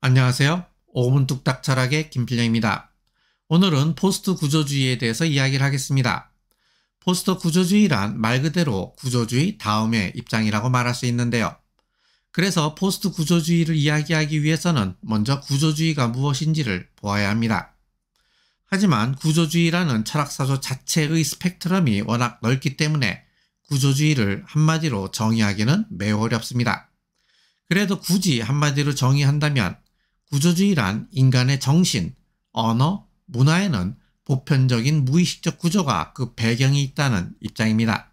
안녕하세요. 5분 뚝딱 철학의 김필영입니다. 오늘은 포스트 구조주의에 대해서 이야기를 하겠습니다. 포스트 구조주의란 말 그대로 구조주의 다음의 입장이라고 말할 수 있는데요. 그래서 포스트 구조주의를 이야기하기 위해서는 먼저 구조주의가 무엇인지를 보아야 합니다. 하지만 구조주의라는 철학사조 자체의 스펙트럼이 워낙 넓기 때문에 구조주의를 한마디로 정의하기는 매우 어렵습니다. 그래도 굳이 한마디로 정의한다면 구조주의란 인간의 정신, 언어, 문화에는 보편적인 무의식적 구조가 그 배경이 있다는 입장입니다.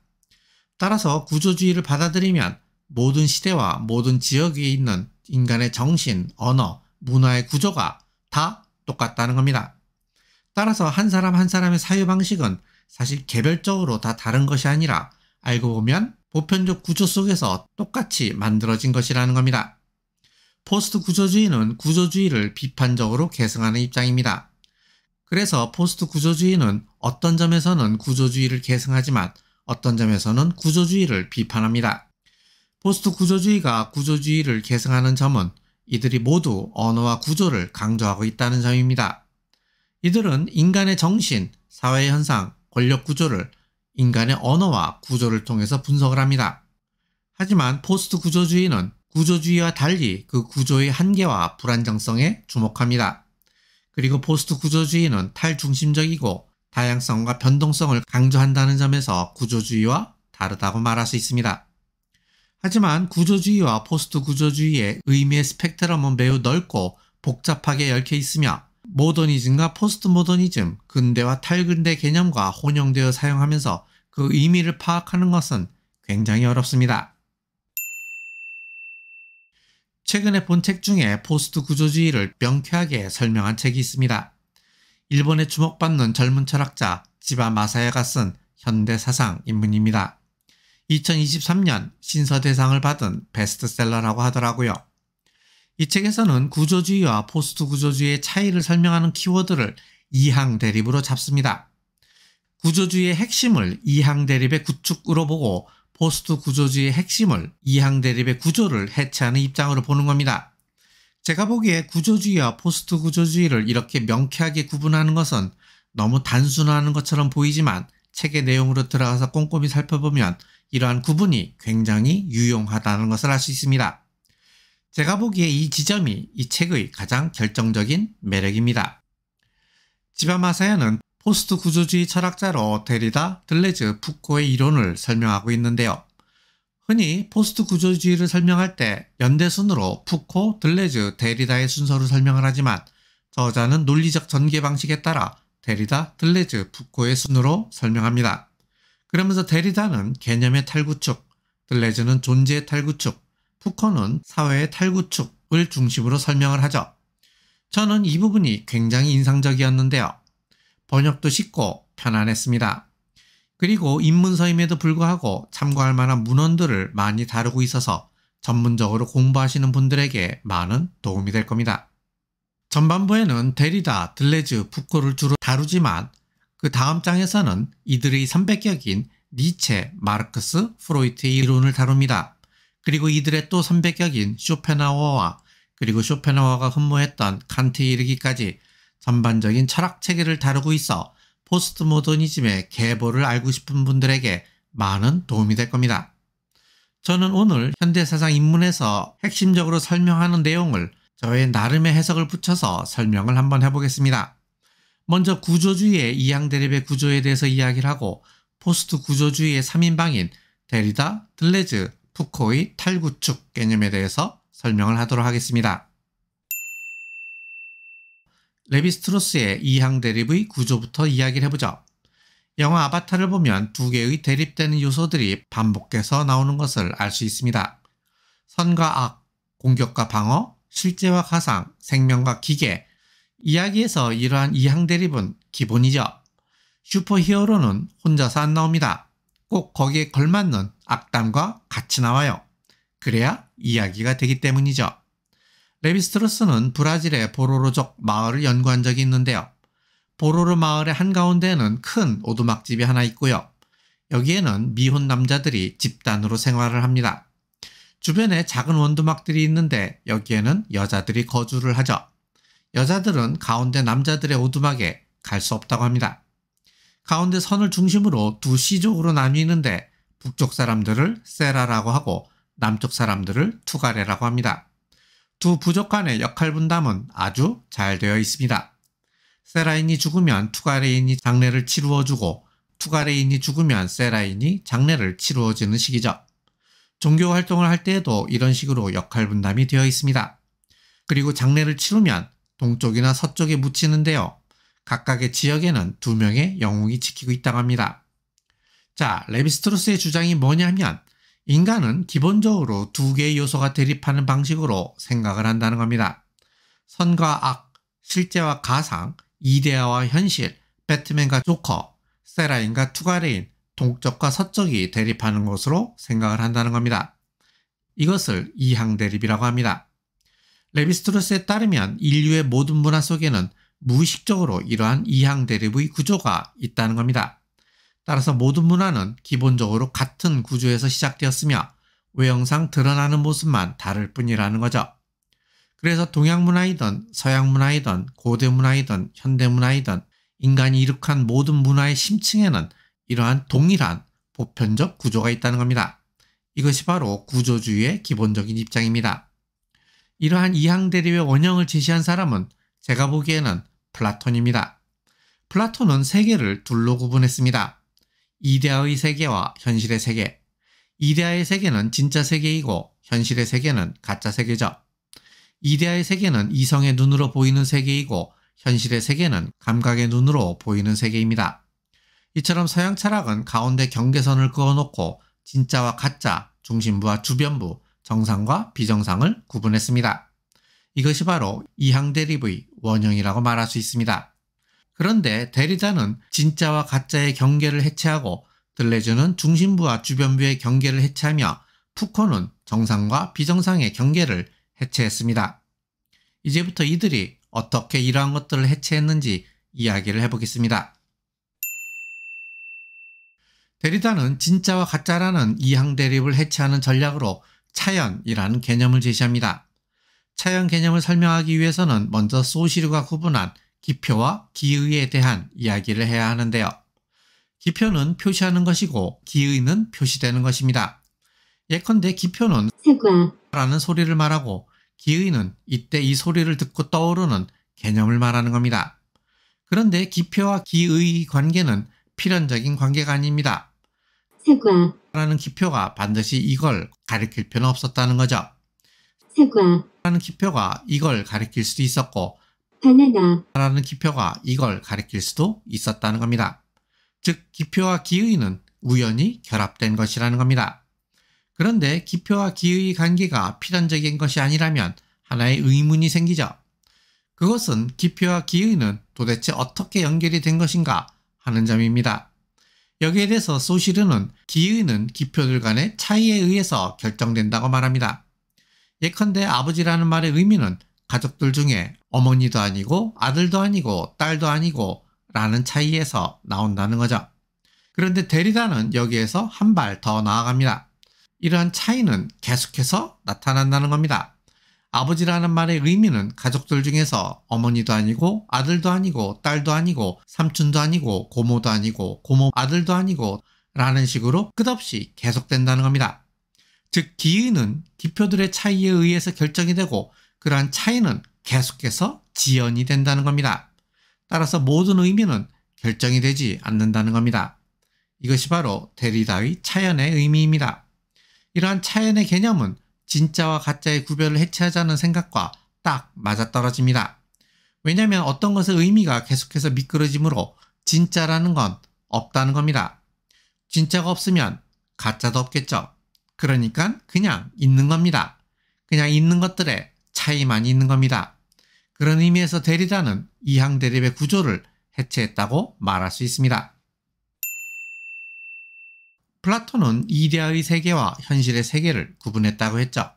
따라서 구조주의를 받아들이면 모든 시대와 모든 지역에 있는 인간의 정신, 언어, 문화의 구조가 다 똑같다는 겁니다. 따라서 한 사람 한 사람의 사유방식은 사실 개별적으로 다 다른 것이 아니라 알고 보면 보편적 구조 속에서 똑같이 만들어진 것이라는 겁니다. 포스트 구조주의는 구조주의를 비판적으로 계승하는 입장입니다. 그래서 포스트 구조주의는 어떤 점에서는 구조주의를 계승하지만 어떤 점에서는 구조주의를 비판합니다. 포스트 구조주의가 구조주의를 계승하는 점은 이들이 모두 언어와 구조를 강조하고 있다는 점입니다. 이들은 인간의 정신, 사회현상, 권력구조를 인간의 언어와 구조를 통해서 분석을 합니다. 하지만 포스트 구조주의는 구조주의와 달리 그 구조의 한계와 불안정성에 주목합니다. 그리고 포스트 구조주의는 탈중심적이고 다양성과 변동성을 강조한다는 점에서 구조주의와 다르다고 말할 수 있습니다. 하지만 구조주의와 포스트 구조주의의 의미의 스펙트럼은 매우 넓고 복잡하게 얽혀 있으며 모더니즘과 포스트 모더니즘, 근대와 탈근대 개념과 혼용되어 사용하면서 그 의미를 파악하는 것은 굉장히 어렵습니다. 최근에 본 책 중에 포스트 구조주의를 명쾌하게 설명한 책이 있습니다. 일본에 주목받는 젊은 철학자 지바 마사야가 쓴 현대사상 입문입니다. 2023년 신서대상을 받은 베스트셀러라고 하더라고요. 이 책에서는 구조주의와 포스트 구조주의의 차이를 설명하는 키워드를 이항 대립으로 잡습니다. 구조주의의 핵심을 이항 대립의 구축으로 보고 포스트 구조주의의 핵심을 이항 대립의 구조를 해체하는 입장으로 보는 겁니다. 제가 보기에 구조주의와 포스트 구조주의를 이렇게 명쾌하게 구분하는 것은 너무 단순화하는 것처럼 보이지만 책의 내용으로 들어가서 꼼꼼히 살펴보면 이러한 구분이 굉장히 유용하다는 것을 알 수 있습니다. 제가 보기에 이 지점이 이 책의 가장 결정적인 매력입니다. 지바 마사야는 포스트 구조주의 철학자로 데리다, 들레즈, 푸코의 이론을 설명하고 있는데요. 흔히 포스트 구조주의를 설명할 때 연대순으로 푸코, 들레즈, 데리다의 순서로 설명을 하지만 저자는 논리적 전개 방식에 따라 데리다, 들레즈, 푸코의 순으로 설명합니다. 그러면서 데리다는 개념의 탈구축, 들레즈는 존재의 탈구축, 푸코는 사회의 탈구축을 중심으로 설명을 하죠. 저는 이 부분이 굉장히 인상적이었는데요. 번역도 쉽고 편안했습니다. 그리고 입문서임에도 불구하고 참고할 만한 문헌들을 많이 다루고 있어서 전문적으로 공부하시는 분들에게 많은 도움이 될 겁니다. 전반부에는 데리다, 들레즈, 푸코를 주로 다루지만 그 다음 장에서는 이들의 선배격인 니체, 마르크스, 프로이트의 이론을 다룹니다. 그리고 이들의 또 선배격인 쇼펜하우어와 그리고 쇼펜하우어가 흠모했던 칸트에 이르기까지 전반적인 철학 체계를 다루고 있어 포스트 모더니즘의 계보를 알고 싶은 분들에게 많은 도움이 될 겁니다. 저는 오늘 현대사상 입문에서 핵심적으로 설명하는 내용을 저의 나름의 해석을 붙여서 설명을 한번 해보겠습니다. 먼저 구조주의의 이항 대립의 구조에 대해서 이야기를 하고 포스트 구조주의의 3인방인 데리다, 들레즈, 푸코의 탈구축 개념에 대해서 설명을 하도록 하겠습니다. 레비스트로스의 이항 대립의 구조부터 이야기를 해보죠. 영화 아바타를 보면 두 개의 대립되는 요소들이 반복해서 나오는 것을 알 수 있습니다. 선과 악, 공격과 방어, 실제와 가상, 생명과 기계. 이야기에서 이러한 이항 대립은 기본이죠. 슈퍼히어로는 혼자서 안 나옵니다. 꼭 거기에 걸맞는 악담과 같이 나와요. 그래야 이야기가 되기 때문이죠. 레비스트로스는 브라질의 보로로족 마을을 연구한 적이 있는데요. 보로로 마을의 한가운데에는 큰 오두막집이 하나 있고요. 여기에는 미혼 남자들이 집단으로 생활을 합니다. 주변에 작은 원두막들이 있는데 여기에는 여자들이 거주를 하죠. 여자들은 가운데 남자들의 오두막에 갈 수 없다고 합니다. 가운데 선을 중심으로 두 시족으로 나뉘는데 북쪽 사람들을 세라라고 하고 남쪽 사람들을 투가레라고 합니다. 두 부족 간의 역할 분담은 아주 잘 되어 있습니다. 세라인이 죽으면 투가레인이 장례를 치루어주고 투가레인이 죽으면 세라인이 장례를 치루어주는 식이죠. 종교 활동을 할 때에도 이런 식으로 역할 분담이 되어 있습니다. 그리고 장례를 치르면 동쪽이나 서쪽에 묻히는데요. 각각의 지역에는 2명의 영웅이 지키고 있다고 합니다. 자, 레비스트로스의 주장이 뭐냐면 인간은 기본적으로 2개의 요소가 대립하는 방식으로 생각을 한다는 겁니다. 선과 악, 실제와 가상, 이데아와 현실, 배트맨과 조커, 세라인과 투가레인, 동쪽과 서쪽이 대립하는 것으로 생각을 한다는 겁니다. 이것을 이항대립이라고 합니다. 레비스트로스에 따르면 인류의 모든 문화 속에는 무의식적으로 이러한 이항대립의 구조가 있다는 겁니다. 따라서 모든 문화는 기본적으로 같은 구조에서 시작되었으며 외형상 드러나는 모습만 다를 뿐이라는 거죠. 그래서 동양 문화이든 서양 문화이든 고대 문화이든 현대 문화이든 인간이 이룩한 모든 문화의 심층에는 이러한 동일한 보편적 구조가 있다는 겁니다. 이것이 바로 구조주의의 기본적인 입장입니다. 이러한 이항대립의 원형을 제시한 사람은 제가 보기에는 플라톤입니다. 플라톤은 세계를 둘로 구분했습니다. 이데아의 세계와 현실의 세계. 이데아의 세계는 진짜 세계이고 현실의 세계는 가짜 세계죠. 이데아의 세계는 이성의 눈으로 보이는 세계이고 현실의 세계는 감각의 눈으로 보이는 세계입니다. 이처럼 서양 철학은 가운데 경계선을 그어놓고 진짜와 가짜, 중심부와 주변부, 정상과 비정상을 구분했습니다. 이것이 바로 이항대립의 원형이라고 말할 수 있습니다. 그런데 데리다는 진짜와 가짜의 경계를 해체하고 들레즈는 중심부와 주변부의 경계를 해체하며 푸코는 정상과 비정상의 경계를 해체했습니다. 이제부터 이들이 어떻게 이러한 것들을 해체했는지 이야기를 해보겠습니다. 데리다는 진짜와 가짜라는 이항대립을 해체하는 전략으로 차연이라는 개념을 제시합니다. 차연 개념을 설명하기 위해서는 먼저 소시르가 구분한 기표와 기의에 대한 이야기를 해야 하는데요. 기표는 표시하는 것이고 기의는 표시되는 것입니다. 예컨대 기표는 라는 소리를 말하고 기의는 이때 이 소리를 듣고 떠오르는 개념을 말하는 겁니다. 그런데 기표와 기의의 관계는 필연적인 관계가 아닙니다. 라는 기표가 반드시 이걸 가리킬 필요는 없었다는 거죠. 라는 기표가 이걸 가리킬 수도 있었고 라는 기표가 이걸 가리킬 수도 있었다는 겁니다. 즉 기표와 기의는 우연히 결합된 것이라는 겁니다. 그런데 기표와 기의의 관계가 필연적인 것이 아니라면 하나의 의문이 생기죠. 그것은 기표와 기의는 도대체 어떻게 연결이 된 것인가 하는 점입니다. 여기에 대해서 소시르는 기의는 기표들 간의 차이에 의해서 결정된다고 말합니다. 예컨대 아버지라는 말의 의미는 가족들 중에 어머니도 아니고 아들도 아니고 딸도 아니고 라는 차이에서 나온다는 거죠. 그런데 데리다는 여기에서 한 발 더 나아갑니다. 이러한 차이는 계속해서 나타난다는 겁니다. 아버지라는 말의 의미는 가족들 중에서 어머니도 아니고 아들도 아니고 딸도 아니고 삼촌도 아니고 고모도 아니고 고모 아들도 아니고 라는 식으로 끝없이 계속된다는 겁니다. 즉 기의는 기표들의 차이에 의해서 결정이 되고 그러한 차이는 계속해서 지연이 된다는 겁니다. 따라서 모든 의미는 결정이 되지 않는다는 겁니다. 이것이 바로 데리다의 차연의 의미입니다. 이러한 차연의 개념은 진짜와 가짜의 구별을 해체하자는 생각과 딱 맞아떨어집니다. 왜냐하면 어떤 것의 의미가 계속해서 미끄러지므로 진짜라는 건 없다는 겁니다. 진짜가 없으면 가짜도 없겠죠. 그러니까 그냥 있는 겁니다. 그냥 있는 것들의 차이만 있는 겁니다. 그런 의미에서 데리다는 이항대립의 구조를 해체했다고 말할 수 있습니다. 플라톤은 이데아의 세계와 현실의 세계를 구분했다고 했죠.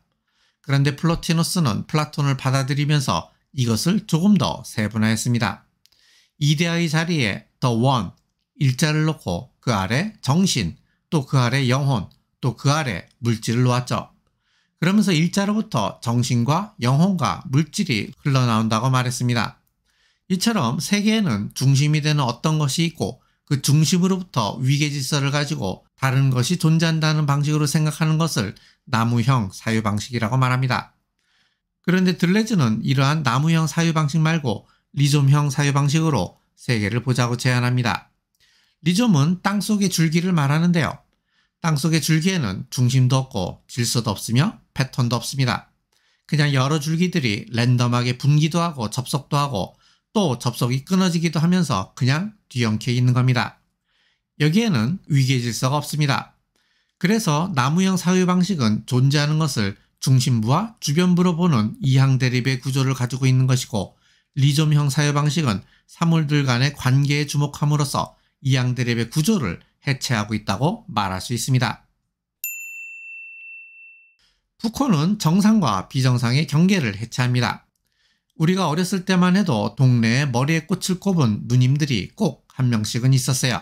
그런데 플로티노스는 플라톤을 받아들이면서 이것을 조금 더 세분화했습니다. 이데아의 자리에 the one, 일자를 놓고 그 아래 정신, 또 그 아래 영혼, 또 그 아래 물질을 놓았죠. 그러면서 일자로부터 정신과 영혼과 물질이 흘러나온다고 말했습니다. 이처럼 세계에는 중심이 되는 어떤 것이 있고 그 중심으로부터 위계 질서를 가지고 다른 것이 존재한다는 방식으로 생각하는 것을 나무형 사유방식이라고 말합니다. 그런데 들레즈는 이러한 나무형 사유방식 말고 리좀형 사유방식으로 세계를 보자고 제안합니다. 리좀은 땅속의 줄기를 말하는데요. 땅속의 줄기에는 중심도 없고 질서도 없으며 패턴도 없습니다. 그냥 여러 줄기들이 랜덤하게 분기도 하고 접속도 하고 또 접속이 끊어지기도 하면서 그냥 뒤엉켜 있는 겁니다. 여기에는 위계 질서가 없습니다. 그래서 나무형 사유방식은 존재하는 것을 중심부와 주변부로 보는 이항 대립의 구조를 가지고 있는 것이고, 리좀형 사유방식은 사물들 간의 관계에 주목함으로써 이항 대립의 구조를 해체하고 있다고 말할 수 있습니다. 푸코는 정상과 비정상의 경계를 해체합니다. 우리가 어렸을 때만 해도 동네에 머리에 꽃을 꼽은 누님들이 꼭 한 명씩은 있었어요.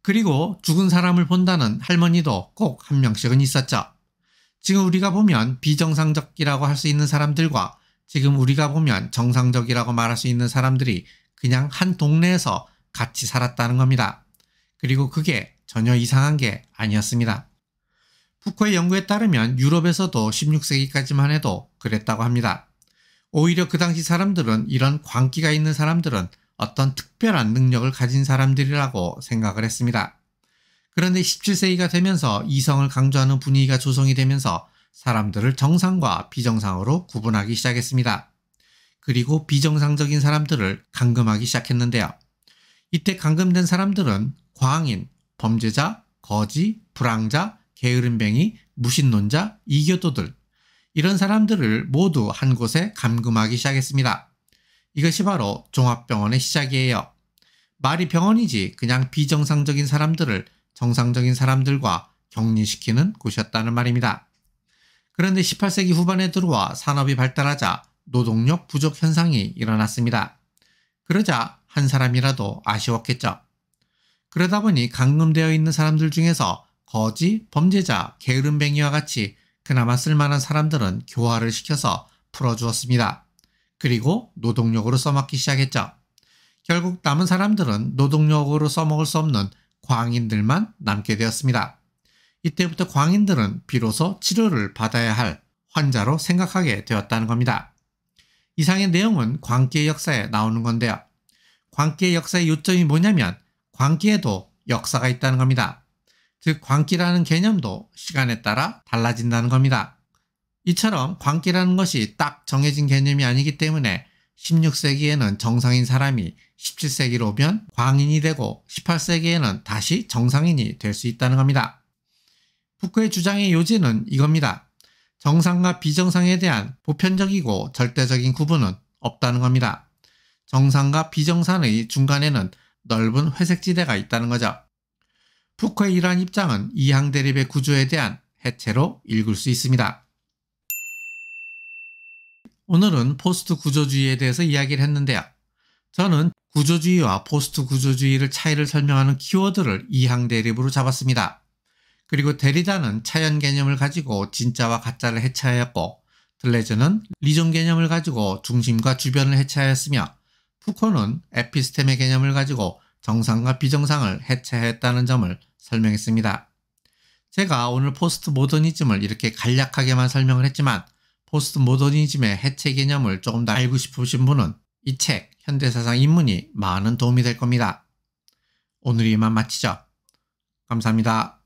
그리고 죽은 사람을 본다는 할머니도 꼭 한 명씩은 있었죠. 지금 우리가 보면 비정상적이라고 할 수 있는 사람들과 지금 우리가 보면 정상적이라고 말할 수 있는 사람들이 그냥 한 동네에서 같이 살았다는 겁니다. 그리고 그게 전혀 이상한 게 아니었습니다. 푸코의 연구에 따르면 유럽에서도 16세기까지만 해도 그랬다고 합니다. 오히려 그 당시 사람들은 이런 광기가 있는 사람들은 어떤 특별한 능력을 가진 사람들이라고 생각을 했습니다. 그런데 17세기가 되면서 이성을 강조하는 분위기가 조성이 되면서 사람들을 정상과 비정상으로 구분하기 시작했습니다. 그리고 비정상적인 사람들을 감금하기 시작했는데요. 이때 감금된 사람들은 광인, 범죄자, 거지, 불황자, 게으름뱅이, 무신론자, 이교도들, 이런 사람들을 모두 한 곳에 감금하기 시작했습니다. 이것이 바로 종합병원의 시작이에요. 말이 병원이지 그냥 비정상적인 사람들을 정상적인 사람들과 격리시키는 곳이었다는 말입니다. 그런데 18세기 후반에 들어와 산업이 발달하자 노동력 부족 현상이 일어났습니다. 그러자 한 사람이라도 아쉬웠겠죠. 그러다 보니 감금되어 있는 사람들 중에서 거지, 범죄자, 게으름뱅이와 같이 그나마 쓸만한 사람들은 교화를 시켜서 풀어주었습니다. 그리고 노동력으로 써먹기 시작했죠. 결국 남은 사람들은 노동력으로 써먹을 수 없는 광인들만 남게 되었습니다. 이때부터 광인들은 비로소 치료를 받아야 할 환자로 생각하게 되었다는 겁니다. 이상의 내용은 광기의 역사에 나오는 건데요. 광기의 역사의 요점이 뭐냐면 광기에도 역사가 있다는 겁니다. 즉 광기라는 개념도 시간에 따라 달라진다는 겁니다. 이처럼 광기라는 것이 딱 정해진 개념이 아니기 때문에 16세기에는 정상인 사람이 17세기로 오면 광인이 되고 18세기에는 다시 정상인이 될 수 있다는 겁니다. 푸코의 주장의 요지는 이겁니다. 정상과 비정상에 대한 보편적이고 절대적인 구분은 없다는 겁니다. 정상과 비정상의 중간에는 넓은 회색지대가 있다는 거죠. 푸코의 이러한 입장은 이항 대립의 구조에 대한 해체로 읽을 수 있습니다. 오늘은 포스트 구조주의에 대해서 이야기를 했는데요. 저는 구조주의와 포스트 구조주의를 차이를 설명하는 키워드를 이항 대립으로 잡았습니다. 그리고 데리다는 차연 개념을 가지고 진짜와 가짜를 해체하였고, 들레즈는 리좀 개념을 가지고 중심과 주변을 해체하였으며, 푸코는 에피스템의 개념을 가지고 정상과 비정상을 해체했다는 점을 설명했습니다. 제가 오늘 포스트 모더니즘을 이렇게 간략하게만 설명을 했지만 포스트 모더니즘의 해체 개념을 조금 더 알고 싶으신 분은 이 책 현대사상 입문이 많은 도움이 될 겁니다. 오늘 이만 마치죠. 감사합니다.